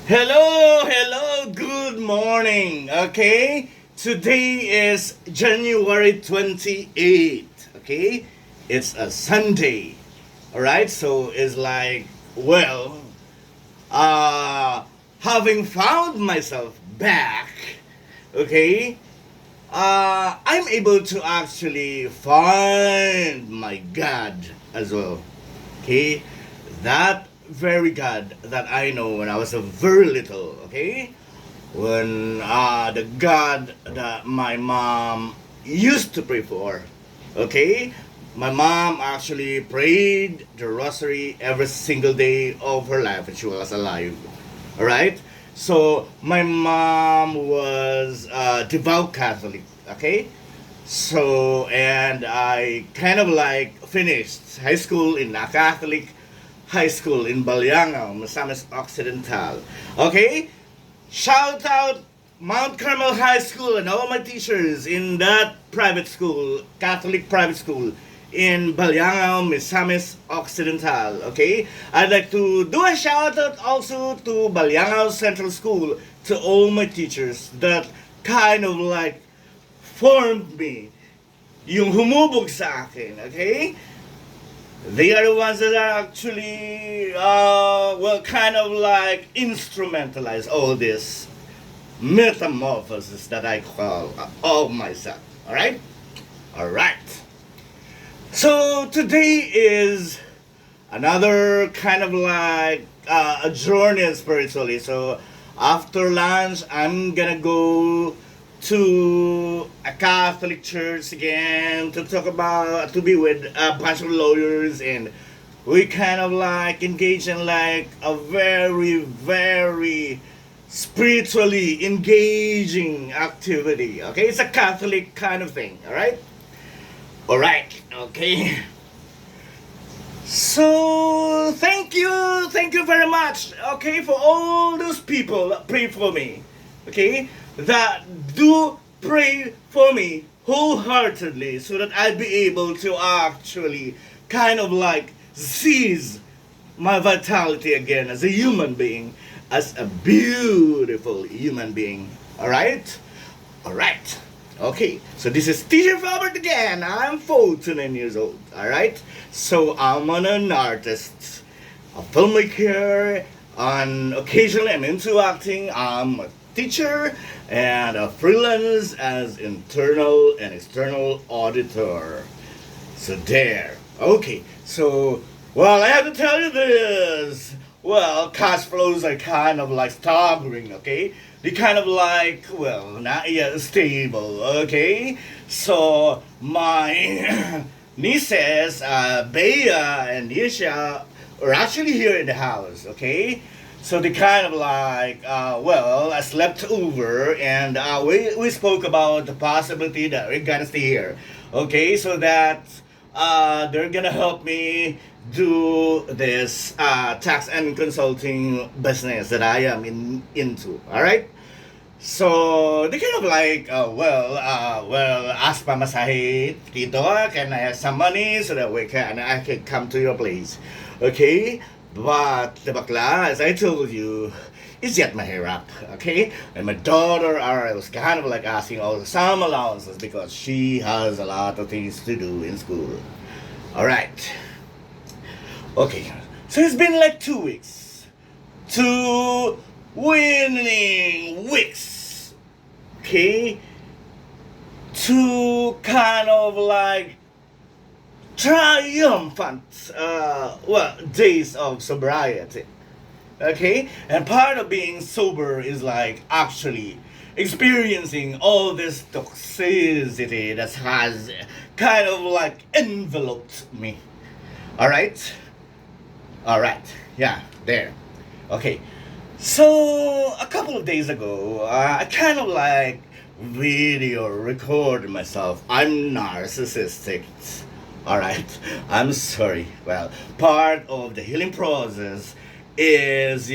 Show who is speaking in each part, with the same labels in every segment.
Speaker 1: Hello, good morning. Okay, today is January 28th. Okay, it's a Sunday. All right, so it's like, well, uh, having found myself back, okay, I'm able to actually find my God as well. Okay, that very God that I know when I was a very little. Okay, when the God that my mom used to pray for. Okay, my mom actually prayed the rosary every single day of her life when she was alive. All right, so my mom was a devout Catholic. Okay, so, and I kind of like finished high school in a Catholic high school in Baliangao, Misamis Occidental. Okay? Shout out Mount Carmel High School and all my teachers in that private school, Catholic private school in Baliangao, Misamis Occidental. Okay? I'd like to do a shout out also to Baliangao Central School, to all my teachers that kind of like formed me, yung humubog sa akin, okay? They are the ones that are actually, well, kind of like instrumentalize all this metamorphosis that I call of myself, alright? Alright. So today is another kind of like a journey spiritually. So after lunch, I'm gonna go to a Catholic church again to talk about to be with a bunch of lawyers, and we kind of like engage in like a very spiritually engaging activity. Okay, it's a Catholic kind of thing. All right. Okay. So thank you very much. Okay, for all those people that pray for me. Okay, that do pray for me wholeheartedly, so that I'd be able to actually kind of like seize my vitality again as a human being, as a beautiful human being. All right, all right. Okay, so this is Teacher Felbert again. I'm 49 years old, alright? So I'm an artist, a filmmaker, and occasionally I'm into acting. I'm a teacher and a freelance as internal and external auditor. So there. Okay, so, well, I have to tell you this. Well, cash flows are kind of like staggering, okay? They kind of like, well, not yet stable, okay? So, my nieces, Bea and Yisha, are actually here in the house, okay? So they kind of like, well, I slept over, and we spoke about the possibility that we're gonna stay here, okay? So that they're gonna help me do this tax and consulting business that I am into. All right. So they kind of like, well, ask Pamasahe, Tito, can I have some money so that I can come to your place, okay? But the bakla, as I told you, is yet mahirap, okay? And my daughter, I was kind of like asking also some allowances because she has a lot of things to do in school. All right. Okay, so it's been like 2 weeks. 2 winning weeks. Okay? 2 kind of like triumphant, days of sobriety. Okay? And part of being sober is like actually experiencing all this toxicity that has kind of like enveloped me. Alright? Alright, yeah, there. Okay, so a couple of days ago, I kind of like video recorded myself. I'm narcissistic. Alright, I'm sorry. Well, part of the healing process is,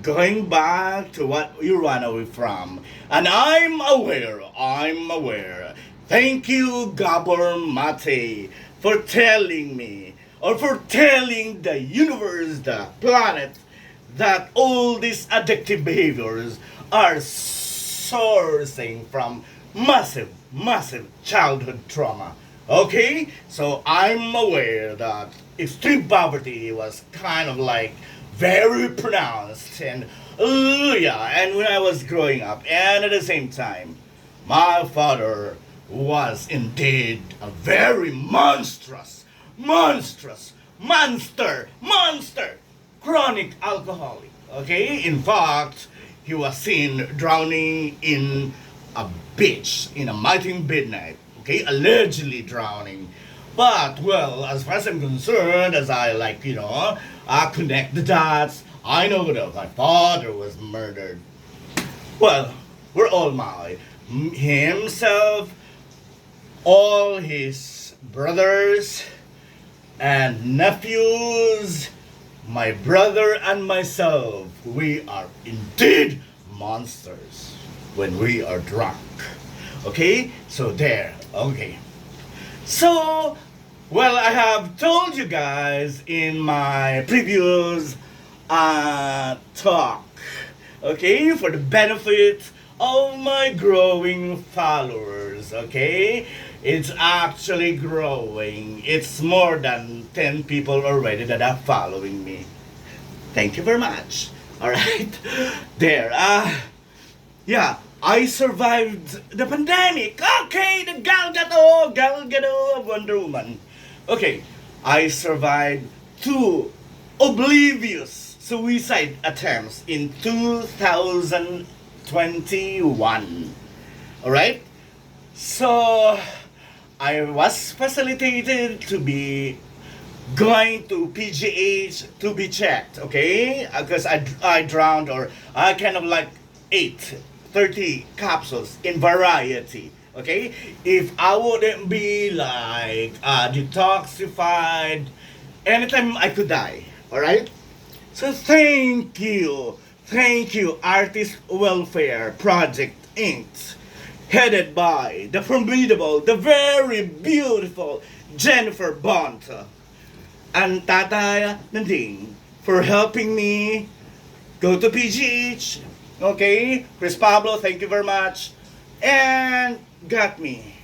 Speaker 1: going back to what you ran away from. And I'm aware. Thank you, Gabor Mate, for telling me, or for telling the universe, the planet, that all these addictive behaviors are sourcing from massive childhood trauma. Okay? So I'm aware that extreme poverty was kind of like very pronounced and yeah, and when I was growing up, and at the same time, my father was indeed a very monster, chronic alcoholic. Okay? In fact, he was seen drowning in a beach in a mighty midnight. Okay? Allegedly drowning. But, well, as far as I'm concerned, as I like, connect the dots, I know that my father was murdered. Well, we're all married. Himself, all his brothers and nephews, my brother and myself, we are indeed monsters when we are drunk. Okay? So there. Okay. So, well, I have told you guys in my previous talk, okay, for the benefit of my growing followers, okay? It's actually growing. It's more than 10 people already that are following me. Thank you very much. All right? There. Yeah, I survived the pandemic. Okay, the Gal Gadot of Wonder Woman. Okay, I survived 2 oblivious suicide attempts in 2021. Alright? So, I was facilitated to be going to PGH to be checked, okay? Because I drowned, or I kind of like ate 30 capsules in variety, okay? If I wouldn't be like detoxified, anytime I could die, alright? So thank you, Artist Welfare Project Inc., headed by the formidable, the very beautiful Jennifer Bonta and Tata Nanding for helping me go to PGH. Okay, Chris Pablo, thank you very much, and got me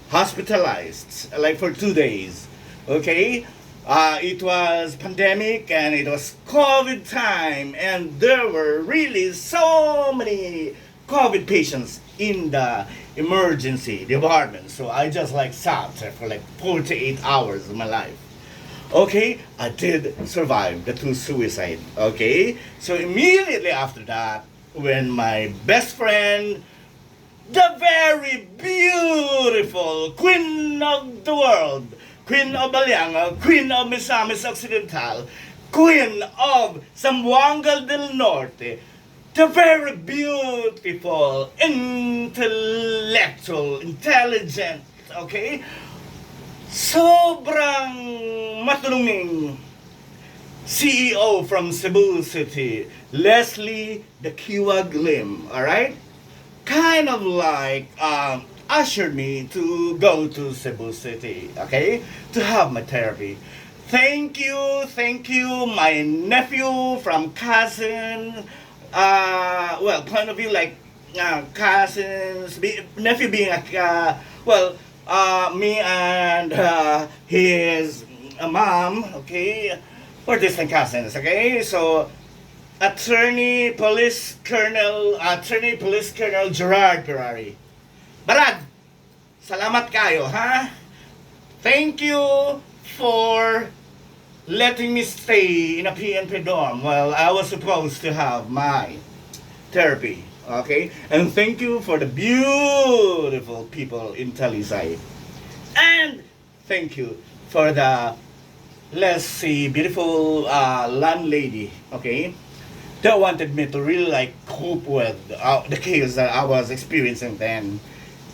Speaker 1: hospitalized like for 2 days. Okay, it was pandemic and it was COVID time, and there were really so many COVID patients in the emergency department. So I just like sat there for like 48 hours of my life. Okay, I did survive the 2 suicide. Okay, so immediately after that, when my best friend, the very beautiful Queen of the world, Queen of Balianga, Queen of Misamis Occidental, Queen of Zamboanga del Norte, the very beautiful, intellectual, intelligent, okay, sobrang matulunging CEO from Cebu City, Leslie the Kiwag Lim, alright? Kind of like ushered me to go to Cebu City, okay? To have my therapy. Thank you, my nephew from cousin, well, point of view like cousins, nephew being me and his mom, okay? We're distant cousins, okay? So, Police Colonel Gerard Ferrari. Barad, salamat kayo, ha? Thank you for letting me stay in a PNP dorm while I was supposed to have my therapy, okay? And thank you for the beautiful people in Talisay. And thank you for the, let's see, beautiful landlady, okay? That wanted me to really like cope with the chaos that I was experiencing then.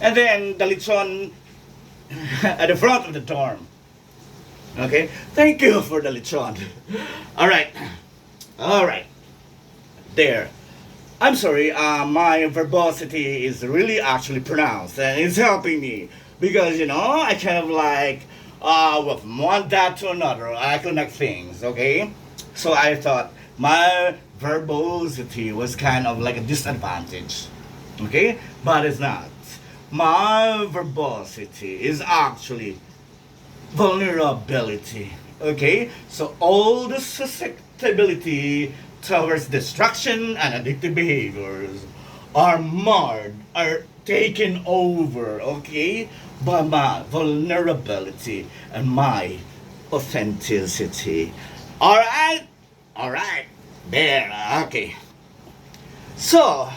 Speaker 1: And then the lechon at the front of the dorm. Okay? Thank you for the lechon. Alright. There. I'm sorry, my verbosity is really actually pronounced, and it's helping me. Because, I kind of like, from one dot to another, I connect things, okay? So I thought, my verbosity was kind of like a disadvantage. Okay? But it's not. My verbosity is actually vulnerability. Okay? So all the susceptibility towards destruction and addictive behaviors are marred, are taken over, okay, by my vulnerability and my authenticity. Alright? Alright. There, okay. So,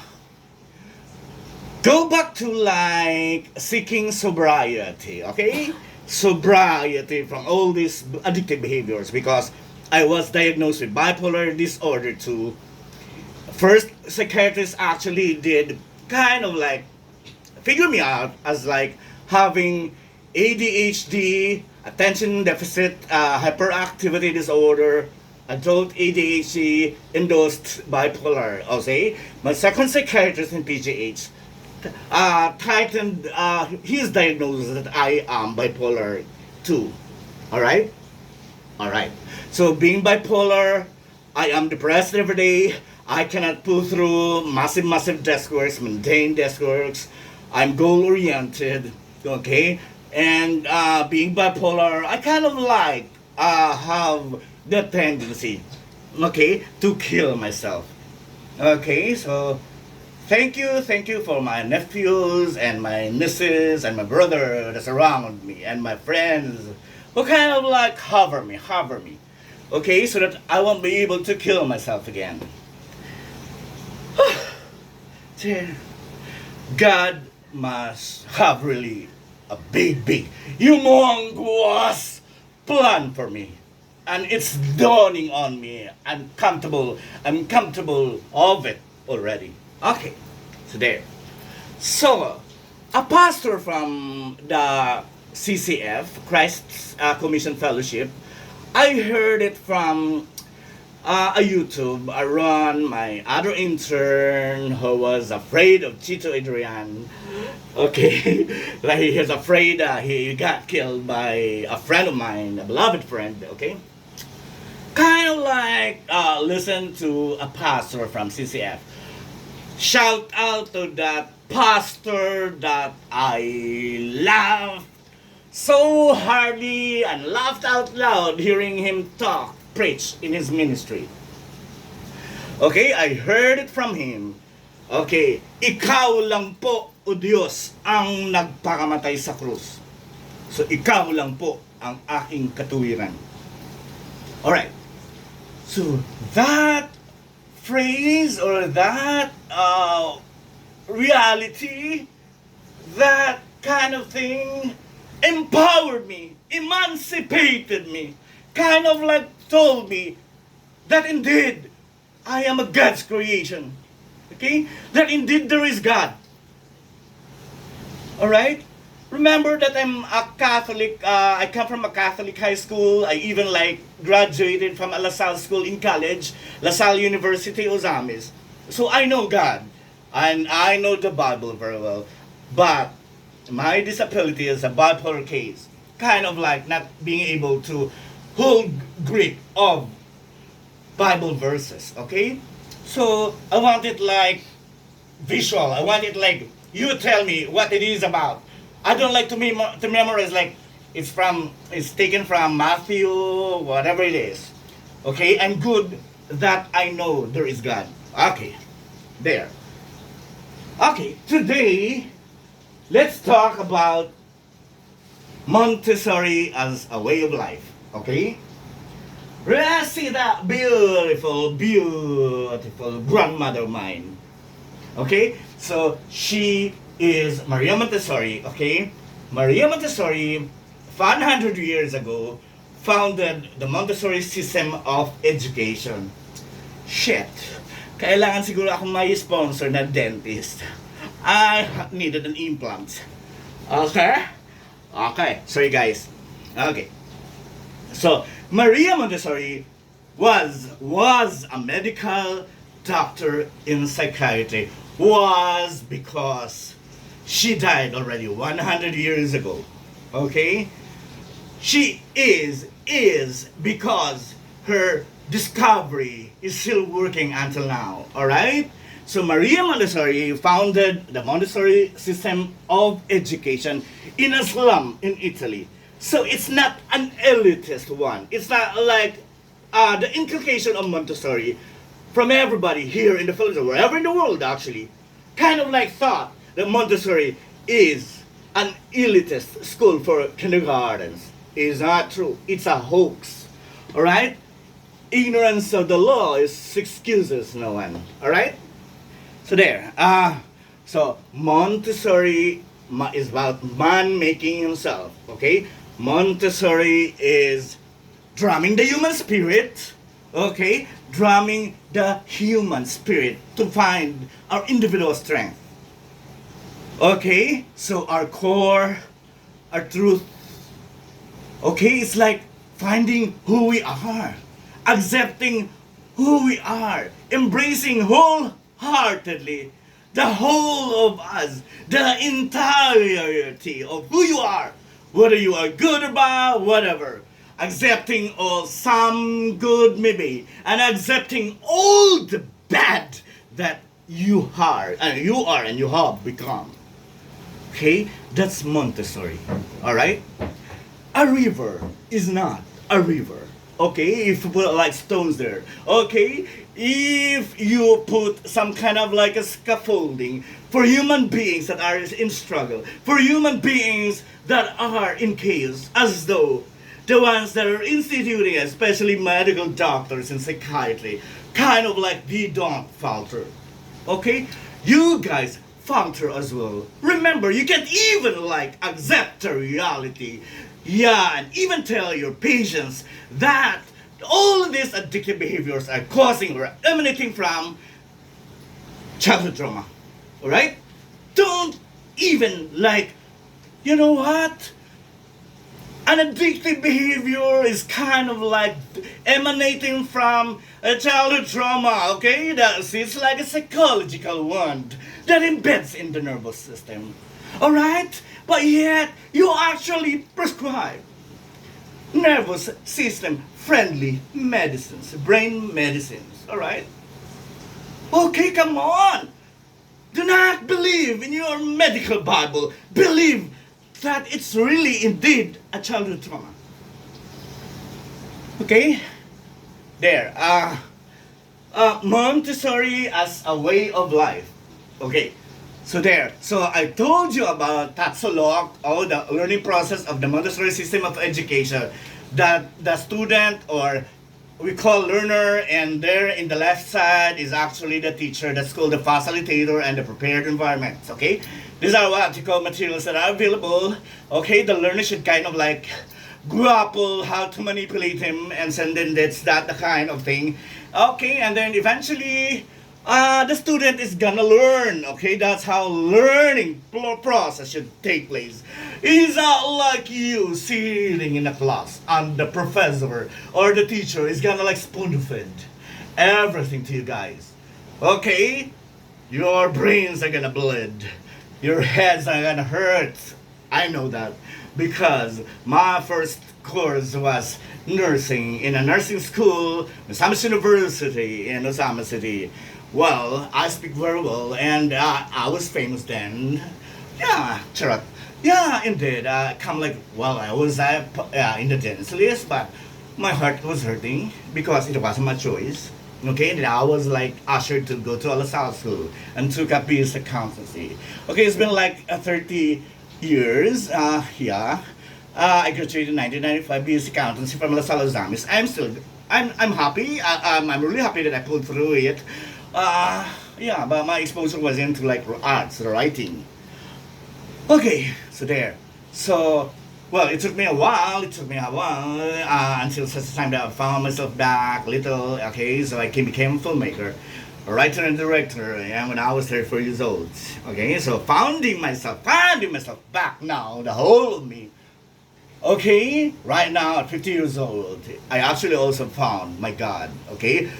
Speaker 1: go back to like seeking sobriety, okay? Sobriety from all these addictive behaviors because I was diagnosed with bipolar disorder too. First, psychiatrist actually did kind of like figure me out as like having ADHD, attention deficit hyperactivity disorder, adult ADHD, endorsed bipolar. Okay, my second psychiatrist in PGH tightened his diagnosis that I am bipolar too. All right, all right. So being bipolar, I am depressed every day. I cannot pull through massive desk works, mundane desk works. I'm goal oriented, okay? And being bipolar, I kind of like have the tendency, okay, to kill myself. Okay, so thank you for my nephews and my nieces and my brother that's around me and my friends who kind of like hover me, okay, so that I won't be able to kill myself again. God must have really a big, humongous plan for me. And it's dawning on me. I'm comfortable of it already. Okay, so there. So, a pastor from the CCF, Christ's Commission Fellowship, I heard it from a YouTube around my other intern who was afraid of Chito Adrian. Okay, like he is afraid he got killed by a friend of mine, a beloved friend. Okay, kind of like listen to a pastor from CCF. Shout out to that pastor that I laughed so hardly and laughed out loud hearing him preach in his ministry. Okay, I heard it from him. Okay, ikaw lang po, o Diyos, ang nagpakamatay sa krus. So, ikaw lang po ang aking katuwiran. Alright. So, that phrase or that reality, that kind of thing, empowered me, emancipated me, kind of like told me that indeed I am a God's creation. Okay? That indeed there is God. Alright? Remember that I'm a Catholic, I come from a Catholic high school. I even like graduated from a La Salle school in college, La Salle University, Ozamis. So I know God, and I know the Bible very well. But my disability is a bipolar case, kind of like not being able to hold grip of Bible verses, okay? So I want it like visual. I want it like you tell me what it is about. I don't like to memorize like it's taken from Matthew, whatever it is. Okay, I'm good that I know there is God. Okay, there. Okay, today let's talk about Montessori as a way of life. Okay? Let's see that beautiful grandmother of mine. Okay? So, she is Maria Montessori. Okay? Maria Montessori, 100 years ago, founded the Montessori system of education. Shit. Kailangan siguro akong may sponsor na dentist. I needed an implant. Okay? Okay. Sorry guys. Okay. So, Maria Montessori was a medical doctor in psychiatry. Was because she died already 100 years ago. Okay? She is because her discovery is still working until now. All right. So Maria Montessori founded the Montessori system of education in a slum in Italy. So it's not an elitist one. It's not like the inculcation of Montessori from everybody here in the Philippines, wherever in the world actually, kind of like thought that Montessori is an elitist school for kindergartens. It's not true. It's a hoax. All right? Ignorance of the law is excuses no one. All right? So there. So Montessori is about man making himself. Okay? Montessori is drumming the human spirit. Okay? Drumming the human spirit to find our individual strength. Okay? So our core, our truth. Okay? It's like finding who we are. Accepting who we are. Embracing wholeheartedly the whole of us. The entirety of who you are. Whether you are good or bad, whatever. Accepting all, some good maybe, and accepting all the bad that you are and you have become. Okay, that's Montessori. All right, a river is not a river. Okay, if you put like stones there. Okay, if you put some kind of like a scaffolding for human beings that are in struggle, for human beings that are in chaos, as though the ones that are instituting, especially medical doctors and psychiatry, kind of like they don't falter. Okay? You guys falter as well. Remember, you can't even like accept the reality. Yeah, and even tell your patients that all of these addictive behaviors are causing or emanating from childhood trauma. Alright? Don't even like, you know what? An addictive behavior is kind of like emanating from a childhood trauma, okay? It's like a psychological wound that embeds in the nervous system. Alright? But yet, you actually prescribe nervous system friendly medicines, brain medicines, alright? Okay, come on! Do not believe in your medical Bible. Believe that it's really indeed a childhood trauma. Okay? There. Montessori as a way of life. Okay. So there. So I told you about Tatsolok, or the learning process of the Montessori system of education. That the student, or we call learner, and there in the left side is actually the teacher. That's called the facilitator and the prepared environments. Okay? These are what you call materials that are available. Okay, the learner should kind of like grapple how to manipulate him, and then that's that the kind of thing. Okay, and then eventually the student is gonna learn. Okay, that's how learning process should take place. It's not like you sitting in a class and the professor or the teacher is gonna like spoon feed everything to you guys. Okay, your brains are gonna bleed. Your heads are gonna hurt. I know that because my first course was nursing in a nursing school, Osamis University in Osama City. Well, I speak very well, and I was famous then. Yeah, charot. Yeah, indeed. Come like, well, I was in the dentist list, but my heart was hurting because it wasn't my choice. Okay, and I was like ushered to go to a LaSalle school and took up business accountancy. Okay, it's been like 30 years. Yeah. I graduated in 1995 business accountancy from LaSalle Osamis. I'm happy. I'm really happy that I pulled through it. Yeah, but my exposure was into like arts, writing. Okay, so there. So, well, it took me a while. Until such a time that I found myself back little. Okay, so I became a filmmaker, a writer and director, and when I was 34 years old. Okay, so finding myself back now, the whole of me. Okay, right now at 50 years old, I actually also found my God. Okay,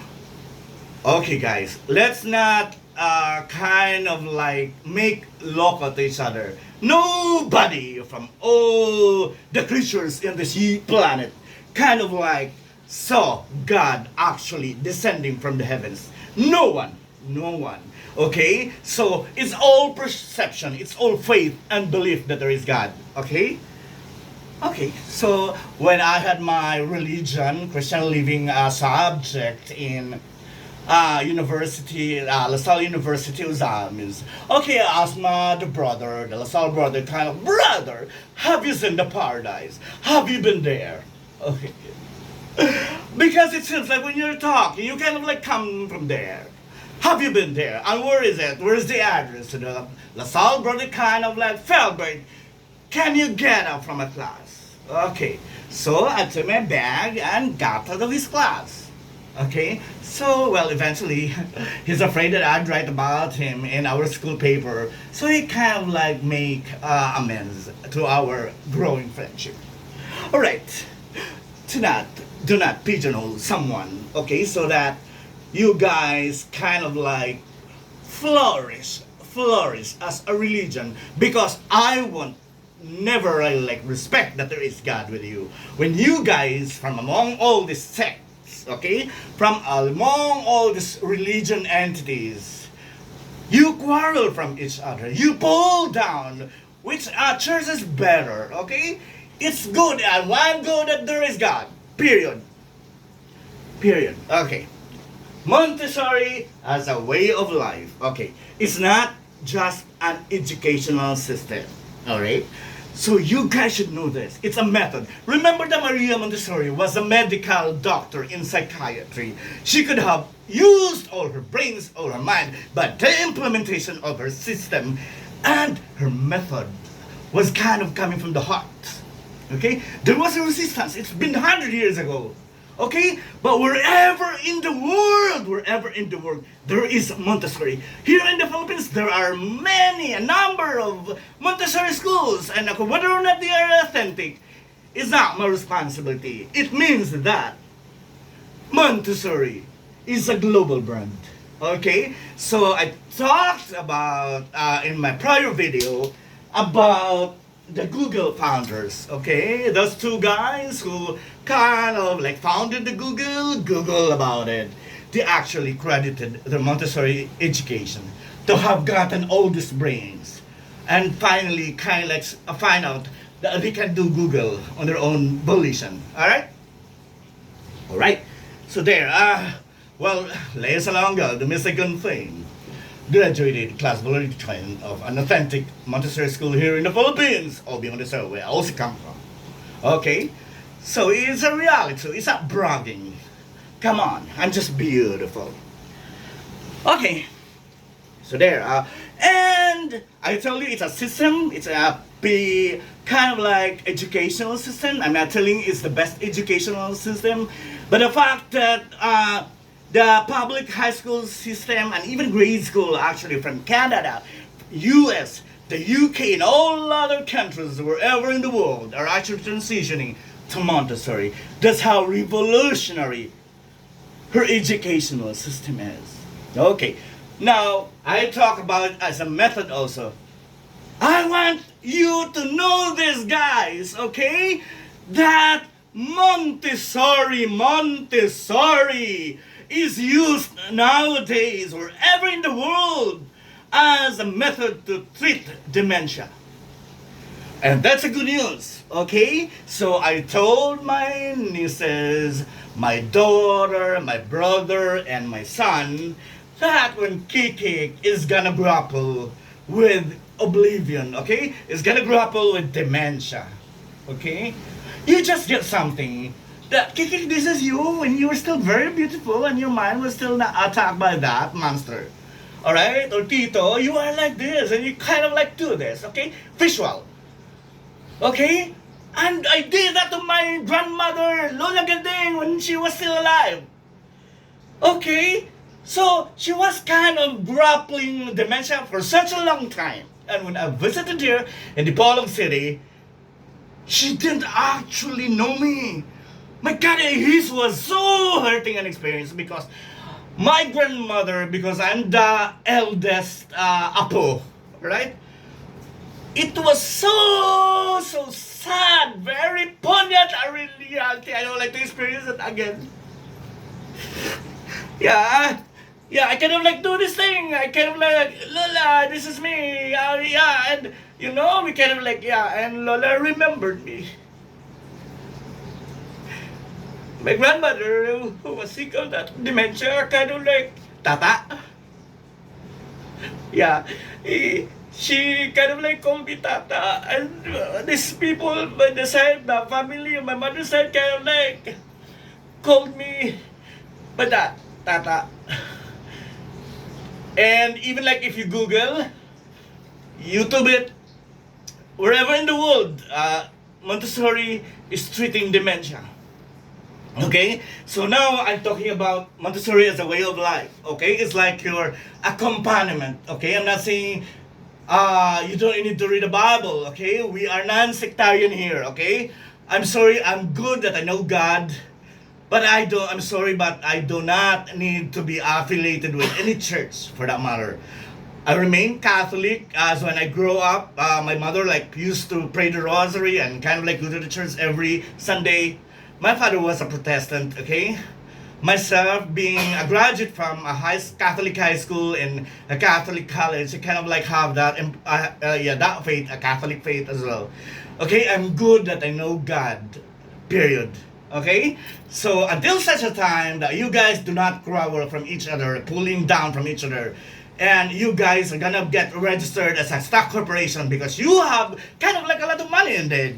Speaker 1: okay, guys, let's not kind of like make love at each other. Nobody from all the creatures in this planet kind of like saw God actually descending from the heavens. No one. No one. Okay? So it's all perception, it's all faith and belief that there is God. Okay? Okay, so when I had my religion, Christian living subject in university, La Salle University exams. Okay, I asked the brother, the La Salle brother, kind of, brother, have you seen the paradise? Have you been there? Okay. Because it seems like when you're talking, you kind of like come from there. Have you been there? And where is it? Where is the address? To the La Salle brother kind of like, felbert, can you get up from a class? Okay, so I took my bag and got out of his class. Okay, so well, eventually he's afraid that I'd write about him in our school paper, so he kind of like make amends to our growing friendship. All right, do not pigeonhole someone, okay, so that you guys kind of like flourish as a religion, because I want never really like respect that there is God with you. When you guys from among all these sects, okay, from among all these religion entities, you quarrel from each other, you pull down which church is better, okay? It's good and one good that there is God. Period. Period. Okay. Montessori as a way of life. Okay. It's not just an educational system. Alright? So you guys should know this. It's a method. Remember that Maria Montessori was a medical doctor in psychiatry. She could have used all her brains, all her mind, but the implementation of her system and her method was kind of coming from the heart. Okay? There was a resistance. It's been 100 years ago. Okay? But wherever in the world, there is Montessori. Here in the Philippines, there are a number of Montessori schools. And whether or not they are authentic is not my responsibility. It means that Montessori is a global brand. Okay? So I talked about, in my prior video, about the Google founders, okay? Those two guys who kind of like founded the Google about it. They actually credited the Montessori education to have gotten all these brains and finally kind of like find out that they can do Google on their own volition. Alright? Alright. So there, well, Lea Salonga, the Michigan fame, graduated class valedictorian of an authentic Montessori school here in the Philippines, Obi Montessori, where I also come from. Okay? So it's a reality, it's not bragging. Come on, I'm just beautiful. Okay. So there, and I told you it's a system, it's a kind of like educational system. I'm not telling you it's the best educational system, but the fact that the public high school system and even grade school actually from Canada, US, the UK and all other countries wherever in the world are actually transitioning to Montessori. That's how revolutionary her educational system is. Okay, now I talk about it as a method also. I want you to know this, guys, okay? That Montessori is used nowadays wherever in the world as a method to treat dementia. And that's a good news, okay? So I told my nieces, my daughter, my brother, and my son that when Kiki is gonna grapple with oblivion, okay? Is gonna grapple with dementia, okay? You just get something that, Kiki, this is you when you were still very beautiful and your mind was still not attacked by that monster. Alright? Or Tito, you are like this and you kind of like do this, okay? Visual. Okay? And I did that to my grandmother, Lola Gading, when she was still alive. Okay? So, she was kind of grappling with dementia for such a long time. And when I visited her in the Polog City, she didn't actually know me. My God, his was so hurting an experience because my grandmother, because I'm the eldest apo, right? It was so sad, very poignant reality. I don't like to experience it again. Yeah, yeah, I kind of like do this thing. I kind of like, Lola, this is me. Yeah, and we kind of like, yeah, and Lola remembered me. My grandmother, who was sick of that dementia, kind of like, Tata. Yeah, she kind of like called me Tata. And these people by the side, the family on my mother's side, kind of like called me by that, Tata. And even like if you Google, YouTube it, wherever in the world, Montessori is treating dementia. Okay, so now I'm talking about Montessori as a way of life. Okay, it's like your accompaniment. Okay, I'm not saying you don't need to read the Bible. Okay, we are non-sectarian here. Okay, I'm sorry, I'm good that I know God, but I'm sorry, but I do not need to be affiliated with any church for that matter. I remain Catholic as when I grow up, my mother like used to pray the rosary and kind of like go to the church every Sunday. My father was a Protestant, okay? Myself, being a graduate from a Catholic high school and a Catholic college, I kind of like have that, that faith, a Catholic faith as well. Okay, I'm good that I know God, period. Okay? So until such a time that you guys do not growl from each other, pulling down from each other, and you guys are gonna get registered as a stock corporation because you have kind of like a lot of money in there.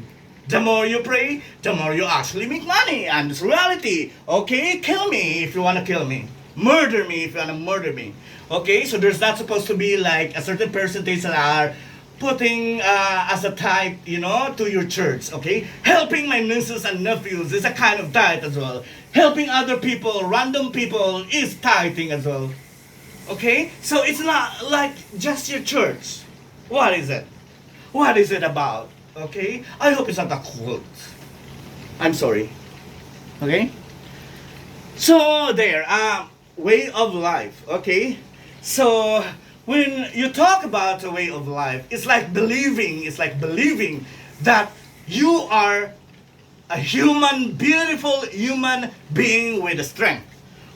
Speaker 1: The more you pray, the more you actually make money. And it's reality. Okay? Kill me if you want to kill me. Murder me if you want to murder me. Okay? So there's not supposed to be like a certain percentage that are putting as a tithe, to your church. Okay? Helping my nieces and nephews is a kind of tithe as well. Helping other people, random people, is tithing as well. Okay? So it's not like just your church. What is it? What is it about? Okay? I hope it's not a cult. I'm sorry. Okay? So there, way of life. Okay? So when you talk about a way of life, it's like believing that you are a beautiful human being with a strength,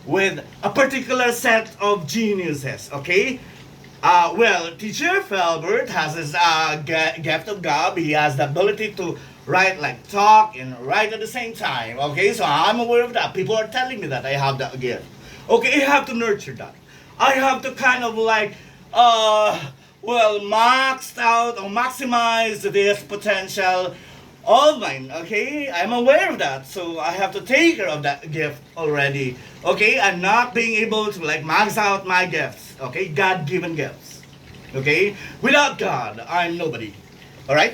Speaker 1: with a particular set of geniuses. Okay? Teacher Felbert has his gift of gab. He has the ability to write, like talk and write at the same time. Okay, so I'm aware of that. People are telling me that I have that gift. Okay, I have to nurture that. I have to kind of like, max out or maximize this potential of mine. Okay, I'm aware of that. So I have to take care of that gift already. Okay, I'm not being able to like max out my gifts. Okay, God-given gifts. Okay, without God, I'm nobody. All right.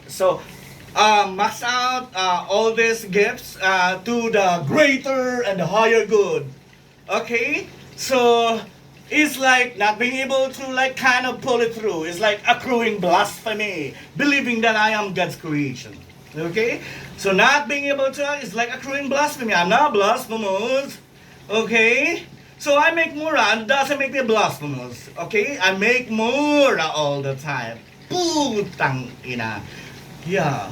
Speaker 1: So, max out all these gifts to the greater and the higher good. Okay, so it's like not being able to like kind of pull it through. It's like accruing blasphemy, believing that I am God's creation. Okay, so not being able to is like accruing blasphemy. I'm not blasphemous. Okay. So I make mura, and doesn't make me blasphemous. Okay? I make mura all the time. Putang ina. Yeah.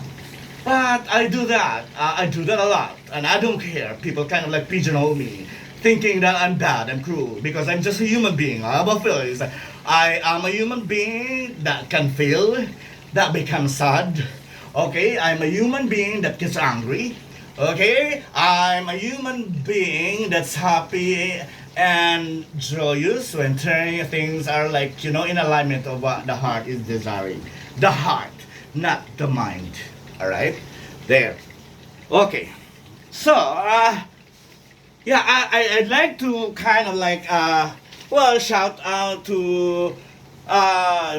Speaker 1: But I do that. I do that a lot. And I don't care. People kind of like pigeonhole me, thinking that I'm bad, I'm cruel, because I'm just a human being. I have a feeling. I am a human being that can feel, that becomes sad. Okay? I'm a human being that gets angry. Okay? I'm a human being that's happy and joyous when things are like, in alignment of what the heart is desiring. The heart, not the mind. Alright? There. Okay. So, I'd like to kind of like, shout out to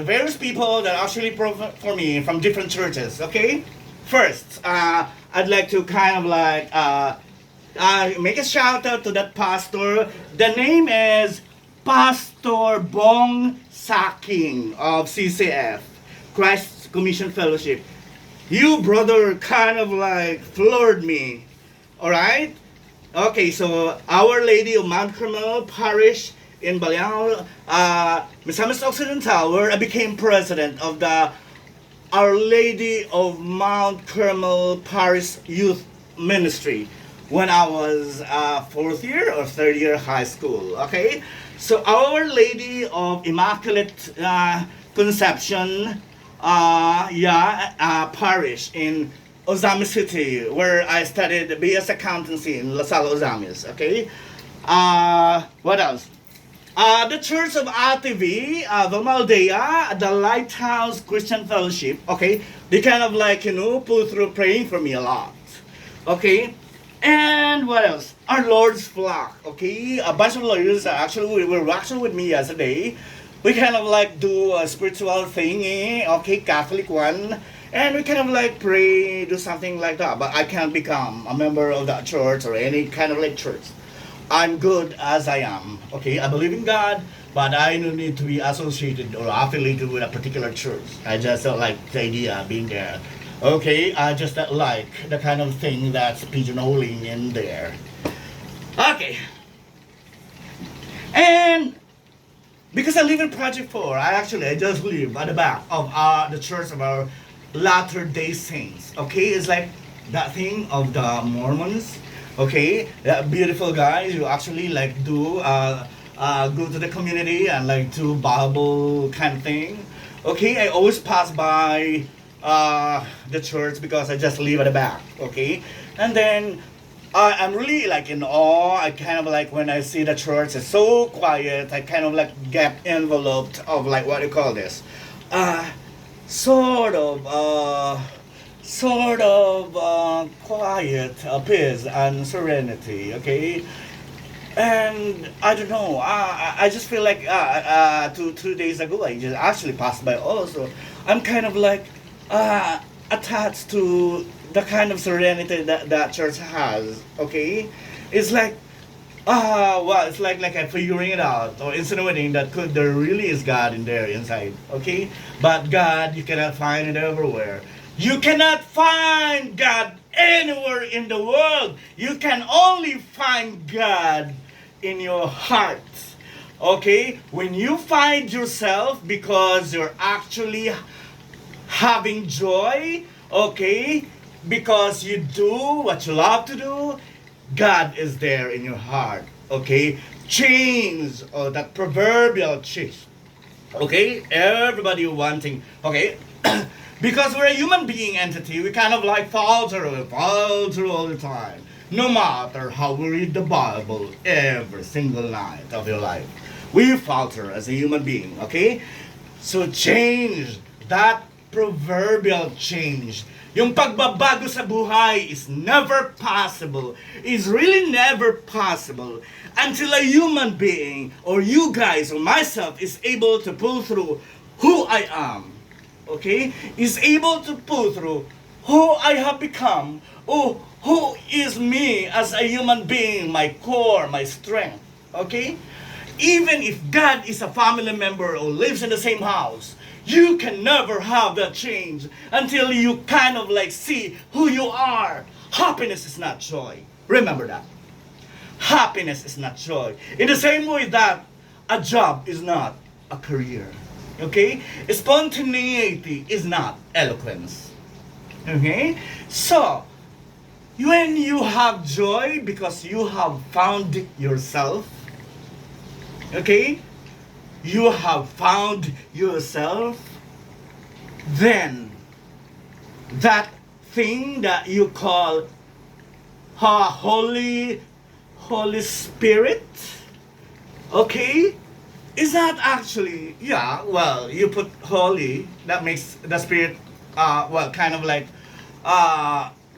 Speaker 1: various people that actually provide for me from different churches. Okay? First, I'd like to kind of like, make a shout out to that pastor. The name is Pastor Bong Saking of CCF, Christ's Commission Fellowship. You, brother, kind of like floored me. Alright? Okay, so Our Lady of Mount Carmel Parish in Baliao, Misamis Occidental, where I became president of the Our Lady of Mount Carmel Parish Youth Ministry when I was fourth year or third year high school. Okay, so Our Lady of Immaculate Conception, parish in Ozami City, where I studied BS Accountancy in La Salle, Ozamis. Okay, what else? The Church of ATV, Valdea, the Lighthouse Christian Fellowship, okay, they kind of like, pull through praying for me a lot, okay? And what else? Our Lord's Flock, okay? A bunch of lawyers were actually with me yesterday. We kind of like do a spiritual thing, okay, Catholic one, and we kind of like pray, do something like that, but I can't become a member of that church or any kind of like church. I'm good as I am. Okay, I believe in God, but I don't need to be associated or affiliated with a particular church. I just don't like the idea of being there. Okay, I just don't like the kind of thing that's pigeonholing in there. Okay. And because I live in Project 4, I just live at the back of the church of our Latter-day Saints. Okay, it's like that thing of the Mormons. Okay, beautiful guys who actually like do go to the community and like do Bible kind of thing. Okay, I always pass by the church because I just live at the back. Okay, and then I'm really like in awe. I kind of like when I see the church is so quiet. I kind of like get enveloped of like what do you call this? Sort of. Quiet, peace and serenity, okay? And I don't know, I just feel like 2 days ago I just actually passed by also. I'm kind of like attached to the kind of serenity that church has, okay? It's like, it's like I'm figuring it out or insinuating that there really is God in there inside, okay? But God, you cannot find it everywhere. You cannot find God anywhere in the world. You can only find God in your heart. Okay? When you find yourself because you're actually having joy, okay? Because you do what you love to do, God is there in your heart. Okay? Chains, or that proverbial chains. Okay? Everybody wanting, okay? Because we're a human being entity, we kind of like falter all the time. No matter how we read the Bible every single night of your life. We falter as a human being, okay? So change, that proverbial change. Yung pagbabago sa buhay is never possible. Is really never possible until a human being, or you guys, or myself, is able to pull through who I am. Okay, is able to pull through who I have become, or who is me as a human being, my core, my strength. Okay, even if God is a family member or lives in the same house, you can never have that change until you kind of like see who you are. Happiness is not joy. Remember that. Happiness is not joy. In the same way that a job is not a career. Okay? Spontaneity is not eloquence. Okay? So, when you have joy because you have found yourself, okay? You have found yourself, then that thing that you call Holy Spirit, okay? Is that actually, you put holy, that makes the spirit, kind of like,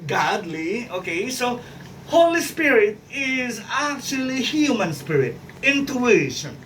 Speaker 1: godly, okay? So, Holy Spirit is actually human spirit, intuition,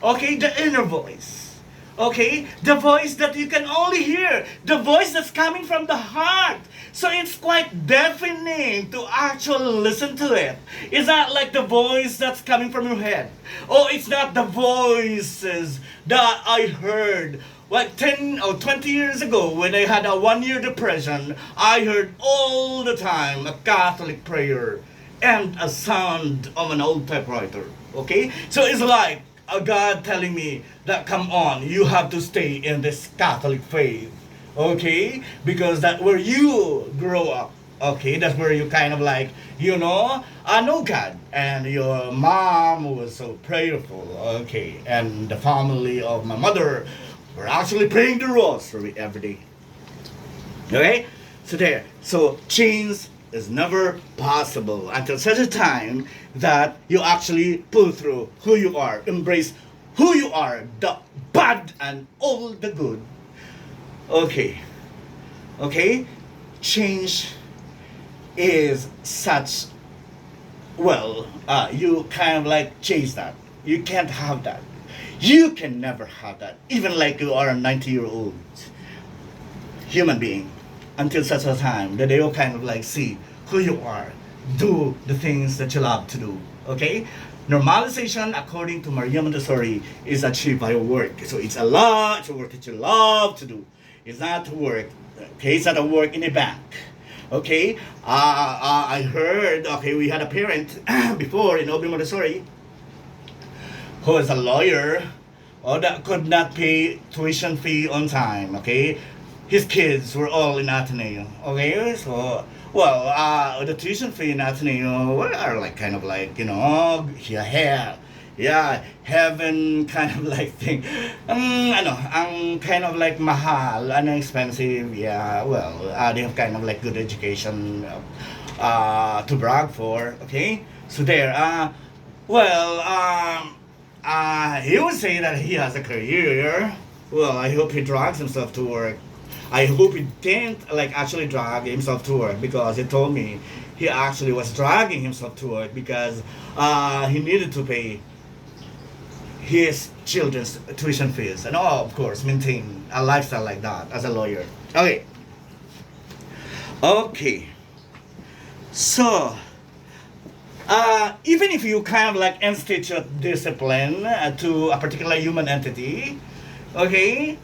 Speaker 1: okay? The inner voice, okay? The voice that you can only hear, the voice that's coming from the heart. So it's quite deafening to actually listen to it. It's not like the voice that's coming from your head. Oh, it's not the voices that I heard like 10 or 20 years ago when I had a 1-year depression. I heard all the time a Catholic prayer and a sound of an old typewriter. Okay? So it's like a God telling me that, come on, you have to stay in this Catholic faith. Okay, because that's where you grow up. Okay, that's where you kind of like, I know God, and your mom was so prayerful. Okay, and the family of my mother were actually praying the rosary every day. Okay, so there. So change is never possible until such a time that you actually pull through who you are, embrace who you are, the bad and all the good. Okay, okay, change is such, you kind of like chase that. You can't have that. You can never have that, even like you are a 90-year-old human being, until such a time that they will kind of like see who you are, do the things that you love to do. Okay, normalization according to Maria Montessori is achieved by work. So it's a work that you love to do. It's not work. Okay, it's not a work in a bank. Okay, I heard. Okay, we had a parent before in Obi Montessori who is a lawyer, or that could not pay tuition fee on time. Okay, his kids were all in Ateneo. Okay, so the tuition fee in Ateneo are like kind of like heaven kind of like thing. Ang kind of like mahal, expensive. Yeah, they have kind of like good education to brag for. Okay, so there. Well, he would say that he has a career. Well, I hope he drags himself to work. I hope he didn't like actually drag himself to work, because he told me he actually was dragging himself to work because he needed to pay his children's tuition fees and of course maintain a lifestyle like that as a lawyer. Okay. Okay. So even if you kind of like institute discipline to a particular human entity, okay,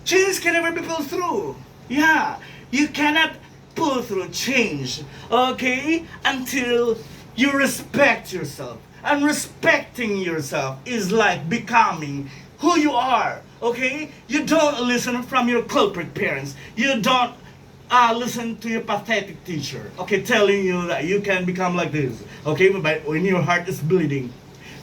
Speaker 1: change can never be pulled through. Yeah, you cannot pull through change, okay, until you respect yourself. And respecting yourself is like becoming who you are, okay? You don't listen from your culprit parents. You don't listen to your pathetic teacher, okay, telling you that you can become like this, okay, but when your heart is bleeding,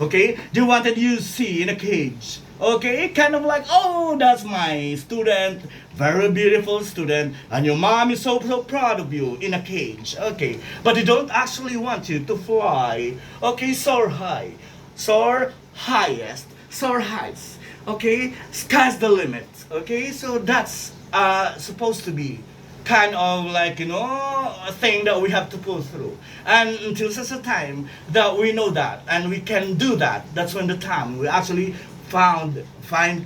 Speaker 1: okay? They wanted you to see in a cage, okay? Kind of like, oh, that's my student, very beautiful student, and your mom is so proud of you in a cage, okay? But they don't actually want you to fly, okay? Soar high, soar highest, soar heights, okay? Sky's the limit, okay? So that's supposed to be kind of like a thing that we have to pull through, and until such a time that we know that and we can do that, that's when the time we actually find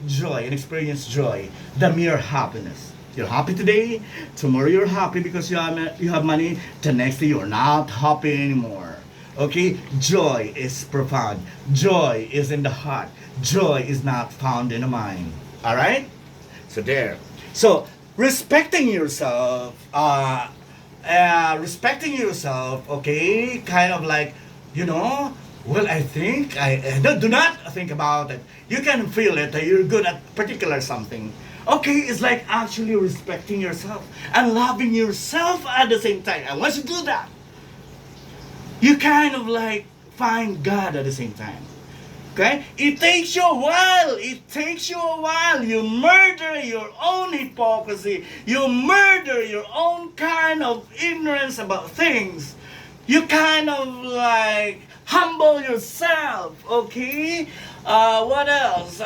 Speaker 1: joy and experience joy, the mere happiness. You're happy today, tomorrow you're happy because you have money, the next day you're not happy anymore. Okay, joy is profound, joy is in the heart, joy is not found in the mind. All right, so there. So respecting yourself, okay, kind of like, I think do not think about it. You can feel it that you're good at particular something. Okay, it's like actually respecting yourself and loving yourself at the same time. And once you do that, you kind of like find God at the same time. Okay? It takes you a while. It takes you a while. You murder your own hypocrisy. You murder your own kind of ignorance about things. You kind of like humble yourself. Okay? What else?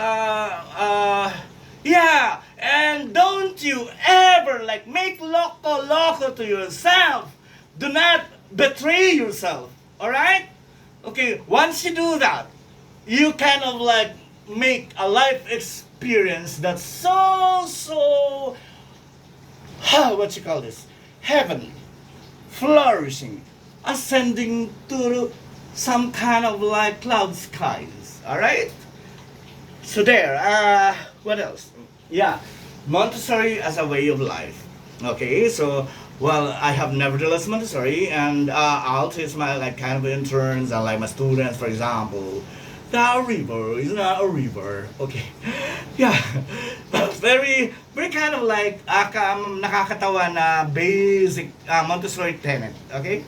Speaker 1: Yeah. And don't you ever like make loco to yourself. Do not betray yourself. Alright? Okay, once you do that, you kind of like make a life experience that's so what you call this, heavenly, flourishing, ascending to some kind of like cloud skies. All right, so there. What else? Yeah, Montessori as a way of life. Okay, so I have nevertheless Montessori, and I'll teach my like kind of interns and like my students, for example, The river is not a river. Okay. Yeah. Very, very kind of like nakakatawa na basic Montessori tenet. Okay.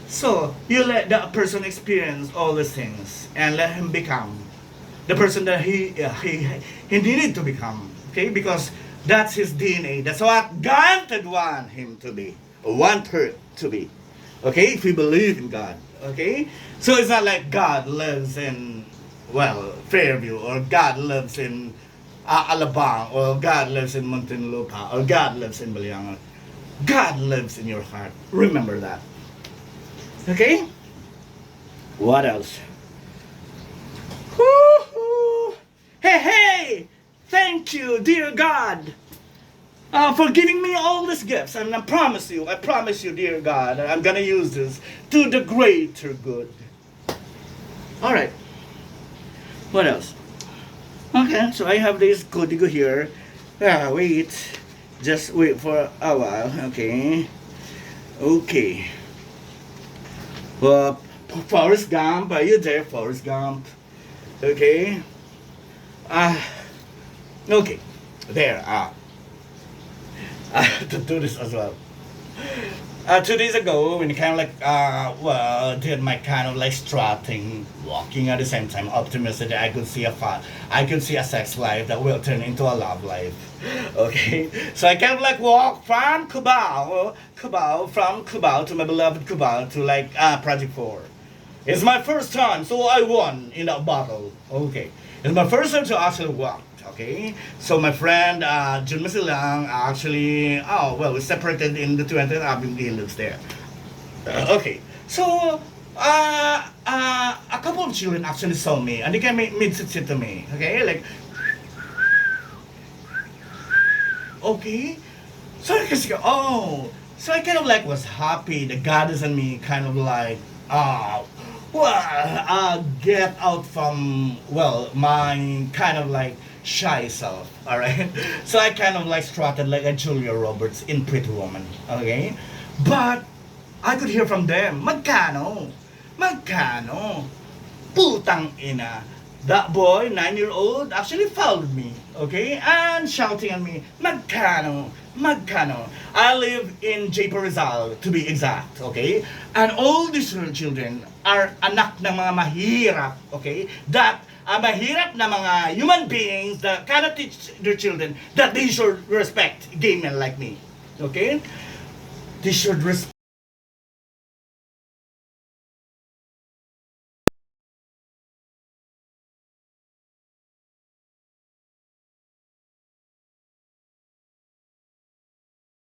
Speaker 1: So you let that person experience all these things and let him become the person that he needed to become. Okay, because that's his DNA. That's what God would want him to be, or want her to be. Okay, if we believe in God. Okay, so it's not like God lives in Fairview, or God lives in Alabang, or God lives in Muntinlupa, or God lives in Baliangan. God lives in your heart. Remember that. Okay? What else? Woo-hoo. Hey, hey! Thank you, dear God, for giving me all these gifts. And I promise you, dear God, that I'm gonna use this to the greater good. Alright. What else? Okay, so I have this código here. Wait. Just wait for a while. Okay. Okay. Forrest Gump, are you there, Forrest Gump? Okay. Okay. There. I have to do this as well. 2 days ago, when kind of like, did my kind of like strutting, walking at the same time, optimistic that I could see a sex life that will turn into a love life. Okay, so I kind of like walk from Cubao to my beloved Cubao to like Project 4. It's my first time, so I won in that battle. Okay, it's my first time to actually walk. Okay, so my friend Jun Masilang actually, we separated in the 20th Avenue. He lives there. Okay, so a couple of children actually saw me and they came mid-sit to me. Okay, like, okay, so I just go, so I kind of like was happy. The goddess in me kind of like, get out from my kind of like shy self, alright? So I kind of like strutted like a Julia Roberts in Pretty Woman, okay? But I could hear from them, magkano, putang ina. That boy, 9-year-old, actually followed me, okay? And shouting at me, magkano. I live in J. Rizal, to be exact, okay? And all these children are anak ng mga mahirap, okay? That mahirap na mga human beings that cannot teach their children that they should respect gay men like me, okay? They should respect.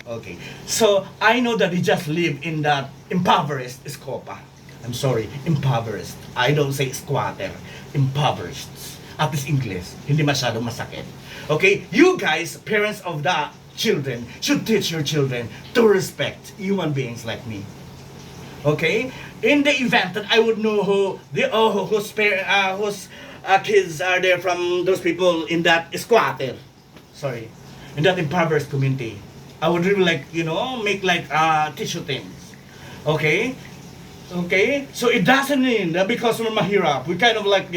Speaker 1: Okay, so I know that they just live in that impoverished Escopa. I'm sorry, impoverished. I don't say squatter, impoverished. At least English, hindi masyadong masakit. Okay, you guys, parents of the children, should teach your children to respect human beings like me. Okay, in the event that I would know whose kids are there from those people in that squatter, sorry, in that impoverished community, I would really like, make like tissue things. Okay? Okay? So it doesn't mean that because we're mahirap, we kind of like,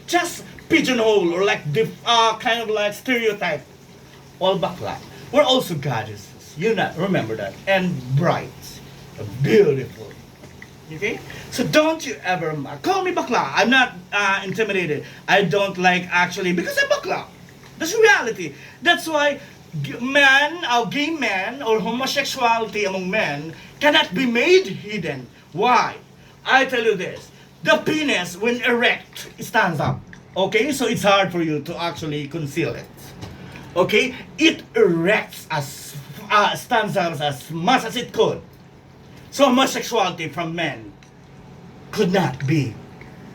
Speaker 1: just pigeonhole or like kind of like stereotype all bakla. We're also goddesses. Remember that. And bright. Beautiful. Okay? So don't you ever call me bakla. I'm not intimidated. I don't like actually because I'm bakla. That's reality. That's why gay men or homosexuality among men cannot be made hidden. Why? I tell you this. The penis, when erect, stands up. Okay? So it's hard for you to actually conceal it. Okay? It erects stands up as much as it could. So homosexuality from men could not be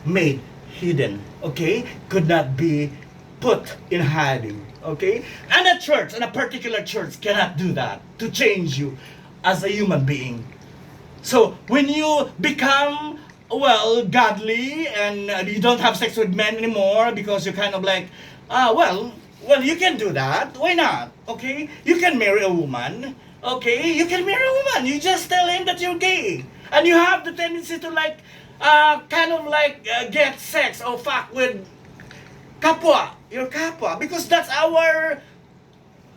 Speaker 1: made hidden. Okay? Could not be put in hiding. Okay? And a particular church cannot do that to change you as a human being. So when you become godly and you don't have sex with men anymore because you're kind of like, you can do that. Why not? Okay? You can marry a woman. Okay? You can marry a woman. You just tell him that you're gay. And you have the tendency to like kind of like get sex or fuck with kapwa, your kapwa, because that's our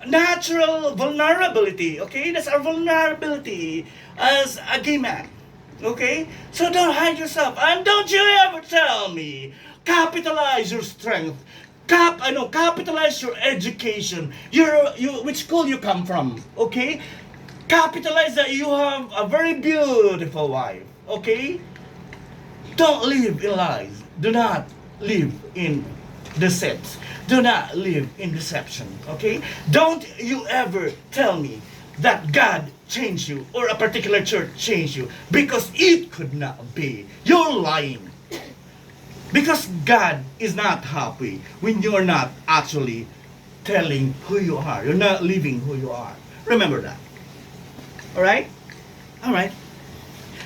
Speaker 1: natural vulnerability, okay? That's our vulnerability as a gay man, okay? So don't hide yourself, and don't you ever tell me, capitalize your strength, capitalize your education, which school you come from, okay? Capitalize that you have a very beautiful wife, okay? Don't live in lies. Do not live in deceit. Do not live in deception. Okay? Don't you ever tell me that God changed you or a particular church changed you, because it could not be. You're lying. Because God is not happy when you're not actually telling who you are. You're not living who you are. Remember that. Alright? Alright.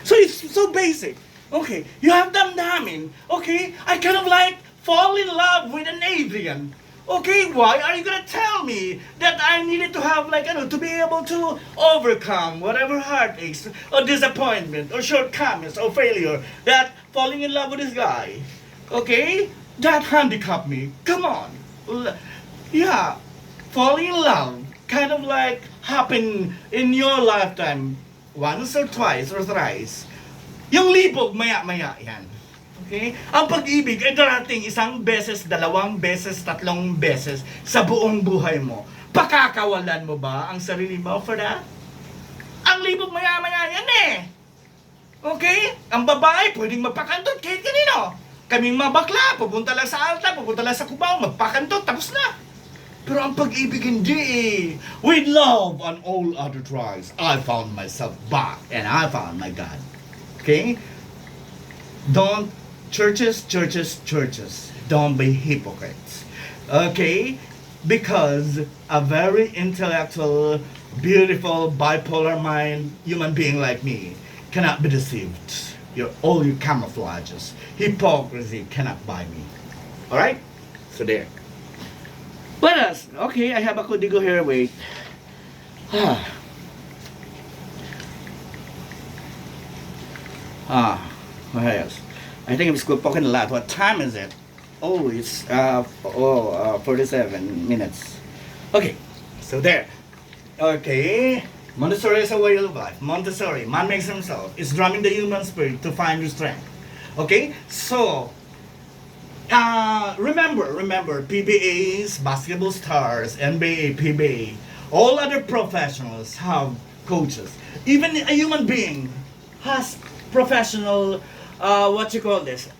Speaker 1: So it's so basic. Okay, you have damdamin. Okay, I kind of like fall in love with an alien. Okay, why are you gonna tell me that I needed to have like, to be able to overcome whatever heartaches or disappointment or shortcomings or failure that falling in love with this guy? Okay, that handicapped me. Come on. Yeah, falling in love kind of like happen in your lifetime once or twice or thrice. Yung libog, maya-maya yan. Okay? Ang pag-ibig ay darating isang beses, dalawang beses, tatlong beses sa buong buhay mo. Pakakawalan mo ba ang sarili mo for that? Ang libog, maya-maya yan eh. Okay? Ang babae, pwedeng magpakantot kahit kanino. Kaming mga bakla, pupunta lang sa alta, pupunta lang sa Cubao, magpakantot, tapos na. Pero ang pag-ibig hindi eh. With love and all other tries, I found myself back and I found my God. Okay? Don't, churches, don't be hypocrites. Okay? Because a very intellectual, beautiful, bipolar mind human being like me cannot be deceived. All your camouflages, hypocrisy cannot buy me. Alright? So there. What else? Okay, I have a codigo here, wait. What else? I think I'm spoken a lot. What time is it? Oh, it's 47 minutes. Okay, so there. Okay, Montessori is a way of life. Montessori, man makes himself. It's drumming the human spirit to find your strength. Okay, so remember, PBAs, basketball stars, NBA, PBA, all other professionals have coaches. Even a human being has professional, therapists,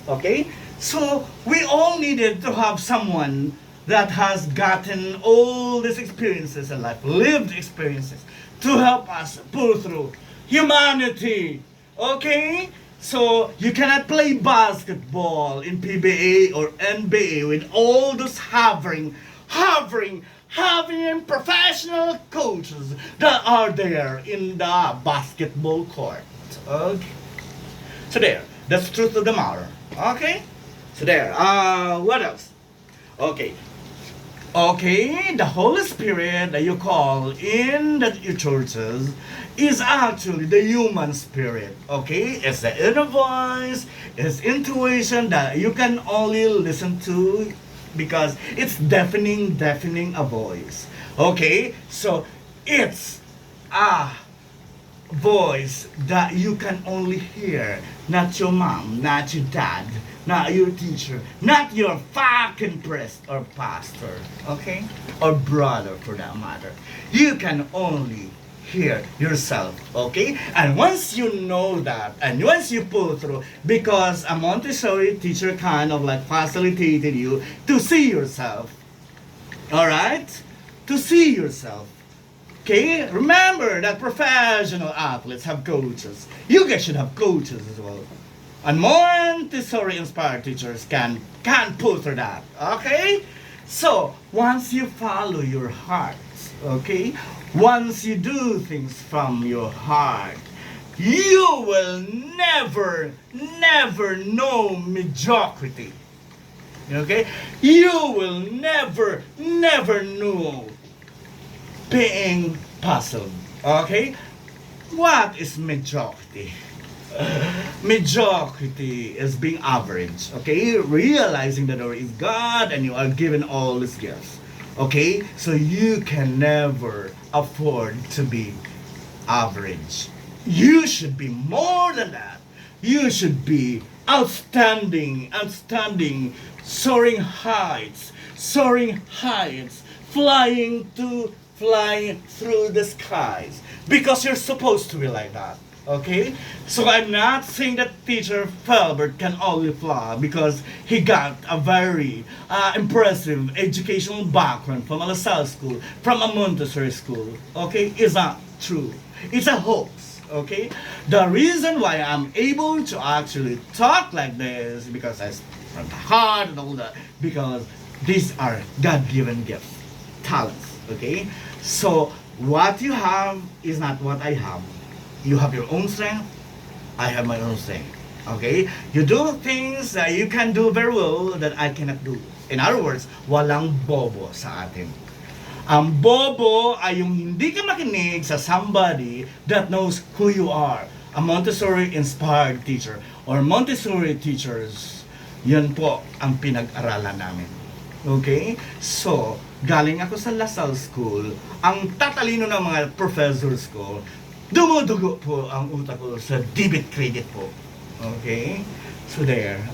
Speaker 1: okay? So, we all needed to have someone that has gotten all these experiences in life, lived experiences, to help us pull through humanity, okay? So, you cannot play basketball in PBA or NBA with all those having professional coaches that are there in the basketball court. Okay. So there, that's the truth of the matter. Okay? So there, what else? Okay. Okay, the Holy Spirit that you call in your churches is actually the human spirit. Okay? It's the inner voice, it's intuition that you can only listen to because it's deafening a voice. Okay? So it's a voice that you can only hear, not your mom, not your dad, not your teacher, not your fucking priest or pastor, okay? Or brother for that matter. You can only hear yourself, okay? And once you know that, and once you pull through, because a Montessori teacher kind of like facilitated you to see yourself, alright? To see yourself. Okay, remember that professional athletes have coaches. You guys should have coaches as well. And Montessori inspired teachers can pull through that. Okay? So, once you follow your heart, okay? Once you do things from your heart, you will never know mediocrity. Okay? You will never know being puzzled. Okay? What is mediocrity? Mediocrity is being average, okay? Realizing that there is God and you are given all these gifts, okay? So you can never afford to be average. You should be more than that. You should be outstanding, outstanding, soaring heights, flying through the skies. Because you're supposed to be like that. Okay? So I'm not saying that teacher Felbert can only fly because he got a very impressive educational background from a LaSalle school, from a Montessori school. Okay? It's not true. It's a hoax. Okay? The reason why I'm able to actually talk like this because I from the heart and all that because these are God-given gifts, talents. Okay? So what you have is not what I have. You have your own strength. I have my own strength. Okay? You do things that you can do very well that I cannot do. In other words, walang bobo sa atin. Ang bobo ay yung hindi ka makinig sa somebody that knows who you are. A Montessori-inspired teacher or Montessori teachers, yun po ang pinag-aralan namin. Okay? So, galing ako sa LaSalle School, ang tatalino ng mga professors ko, dumudugo po ang utak ko sa debit credit po. Okay? So there.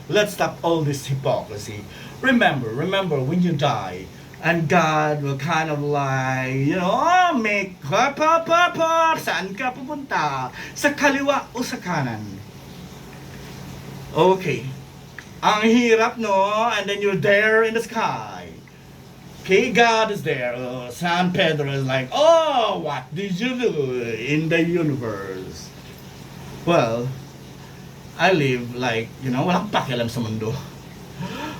Speaker 1: Let's stop all this hypocrisy. Remember when you die, and God will kind of like, make hop, saan ka pupunta? Sa kaliwa o sa kanan? Okay. Ang hirap, no? And then you're there in the sky. Okay, God is there. San Pedro is like, oh, what did you do in the universe? Well, I live like, walang pakialam sa mundo.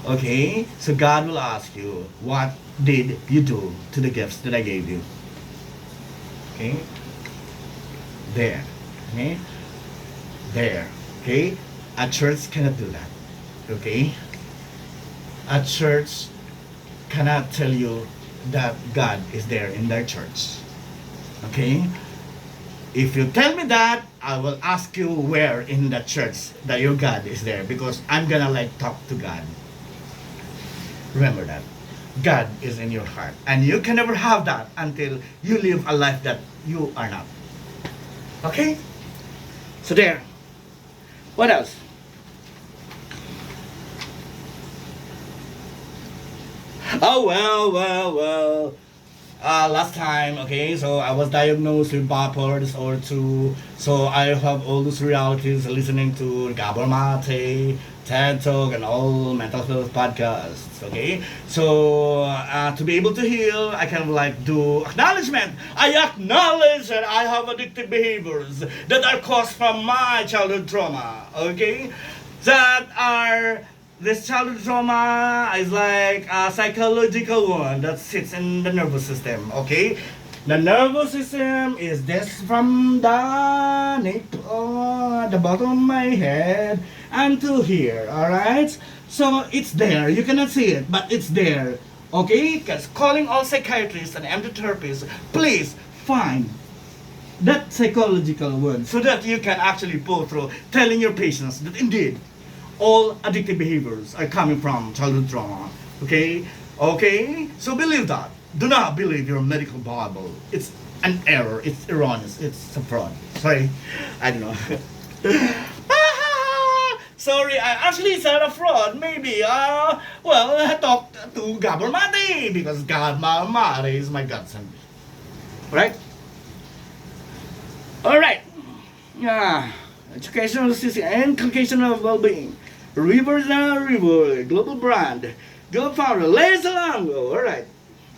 Speaker 1: Okay, so God will ask you, what did you do to the gifts that I gave you? Okay, there. Okay, there. Okay, a church cannot do that. Okay, a church cannot tell you that God is there in their church. Okay? If you tell me that, I will ask you where in the church that your God is there because I'm gonna talk to God. Remember that. God is in your heart. And you can never have that until you live a life that you are not. Okay? So there. What else? Oh, well. Last time, okay, so I was diagnosed with bipolar disorder 2. So I have all those realities listening to Gabor Mate, TED Talk, and all mental health podcasts, okay? So to be able to heal, I can do acknowledgement. I acknowledge that I have addictive behaviors that are caused from my childhood trauma, okay? This childhood trauma is like a psychological one that sits in the nervous system, okay? The nervous system is this from the nape, the bottom of my head, until here, alright? So it's there, you cannot see it, but it's there, okay? Because calling all psychiatrists and MD therapists, please find that psychological one so that you can actually pull through telling your patients that indeed, all addictive behaviors are coming from childhood trauma. Okay? Okay? So believe that. Do not believe your medical Bible. It's an error. It's erroneous. It's a fraud. Sorry. I don't know. Sorry, I actually said a fraud. Maybe, I talked to Gabor Mate because Gabor Mate is my godson. Right? Alright. Educational system and inculcation of well-being. Rivers na river, global brand, global founder, Les Alango. Alright.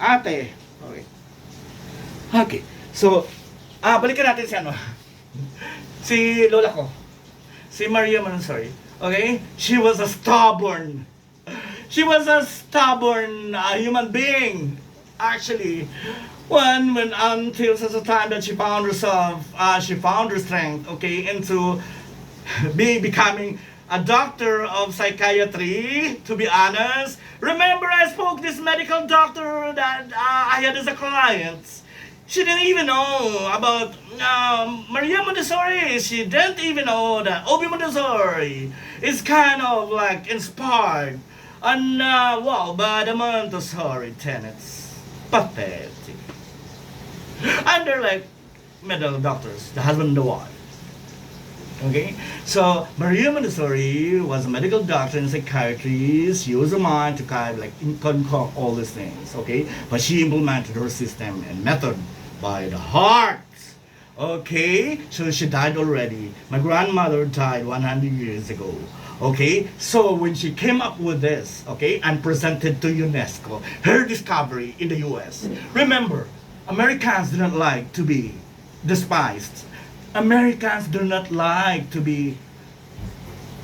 Speaker 1: Ate. Okay. So, balikan natin si si lola ko. Si Maria Montessori. Okay? She was a stubborn human being. Actually, when until such a time that she found herself, she found her strength, okay, into becoming a doctor of psychiatry, to be honest. Remember I spoke this medical doctor that I had as a client. She didn't even know about Maria Montessori. She didn't even know that Obi Montessori is kind of like inspired and well by the Montessori tenets. Pathetic. And they're like medical doctors, the husband and the wife. Okay, so Maria Montessori was a medical doctor and psychiatrist. She used her mind to kind of like concoct all these things. Okay, but she implemented her system and method by the heart. Okay, so she died already. My grandmother died 100 years ago. Okay, so when she came up with this, okay, and presented to UNESCO her discovery in the US. Remember, Americans do not like to be despised. Americans do not like to be,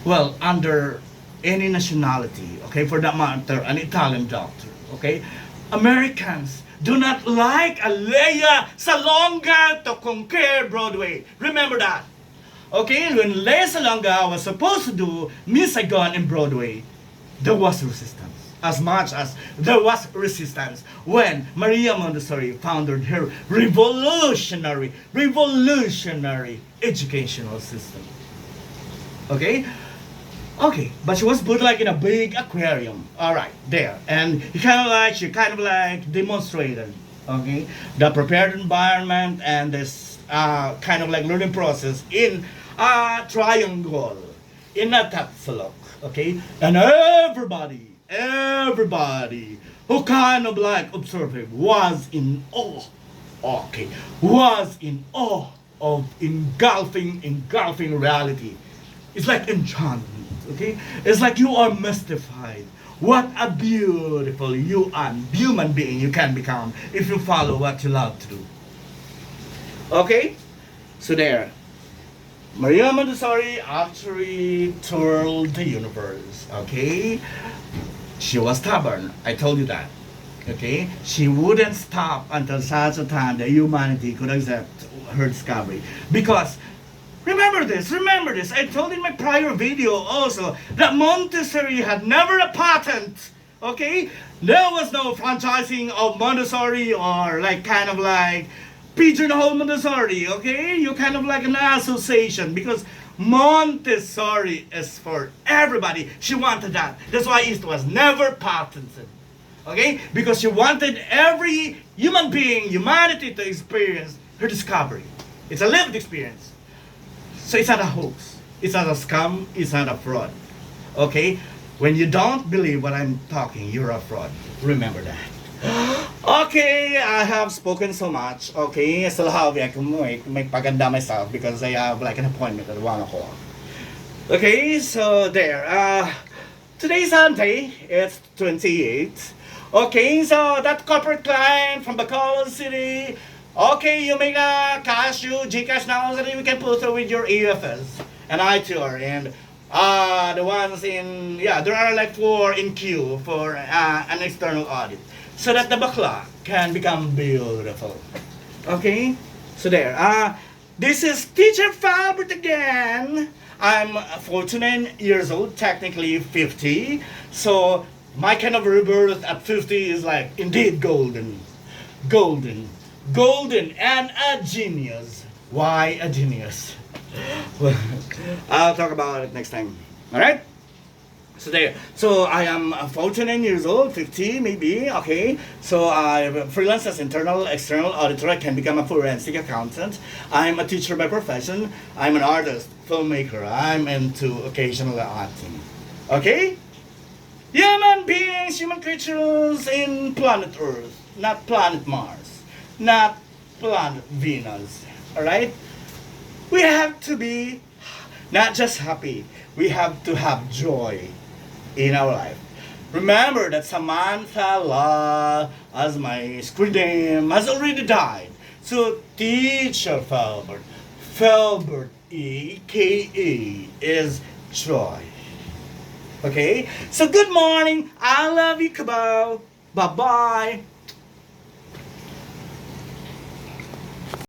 Speaker 1: well, under any nationality, okay, for that matter, an Italian doctor, okay? Americans do not like a Lea Salonga to conquer Broadway. Remember that. Okay, when Lea Salonga was supposed to do Miss Saigon in Broadway, there was resistance. As much as there was resistance when Maria Montessori founded her revolutionary educational system. Okay? Okay, but she was put like in a big aquarium. Alright, there. And she kind of like demonstrated, okay, the prepared environment and this kind of like learning process in a triangle, in a tapsalok, okay? And everybody who kind of like observing was in awe, okay, was in awe of engulfing reality. It's like enchantment, okay? It's like you are mystified. What a beautiful human being you can become if you follow what you love to do. Okay? So there. Maria Montessori actually twirled the universe, okay? She was stubborn, I told you that. Okay? She wouldn't stop until such a time that humanity could accept her discovery. Because, remember this, I told in my prior video also that Montessori had never a patent. Okay? There was no franchising of Montessori or like kind of like pigeonhole Montessori, okay? You kind of like an association because Montessori is for everybody. She wanted that. That's why it was never patented. Okay? Because she wanted every human being, humanity to experience her discovery. It's a lived experience. So it's not a hoax. It's not a scam. It's not a fraud. Okay? When you don't believe what I'm talking, you're a fraud. Remember that. Okay, I have spoken so much. Okay, I still have like make paganda myself because I have like an appointment at 1 o'clock. Okay, so there. Today's Sunday. It's 28th. Okay, so that corporate client from Bacolod City. Okay, you make a cash, you Gcash now, so that we can put through with your EFS and ITR and the ones in there are like 4 in queue for an external audit. So that the bakla can become beautiful. Okay? So there. This is Teacher Felbert again. I'm 49 years old, technically 50. So my kind of rebirth at 50 is like indeed golden. Golden. Golden and a genius. Why a genius? Well, I'll talk about it next time. Alright? So there. So I am 49 years old, 50 maybe, okay. So I freelance as internal, external auditor. I can become a forensic accountant. I'm a teacher by profession. I'm an artist, filmmaker. I'm into occasional acting. Okay? Human beings, human creatures in planet Earth, not planet Mars, not planet Venus. Alright? We have to be not just happy, we have to have joy in our life. Remember that Samantha La, as my screen name, has already died. So Teacher Felbert E.K.E. is joy. Okay? So good morning. I love you, Kabao. Bye-bye.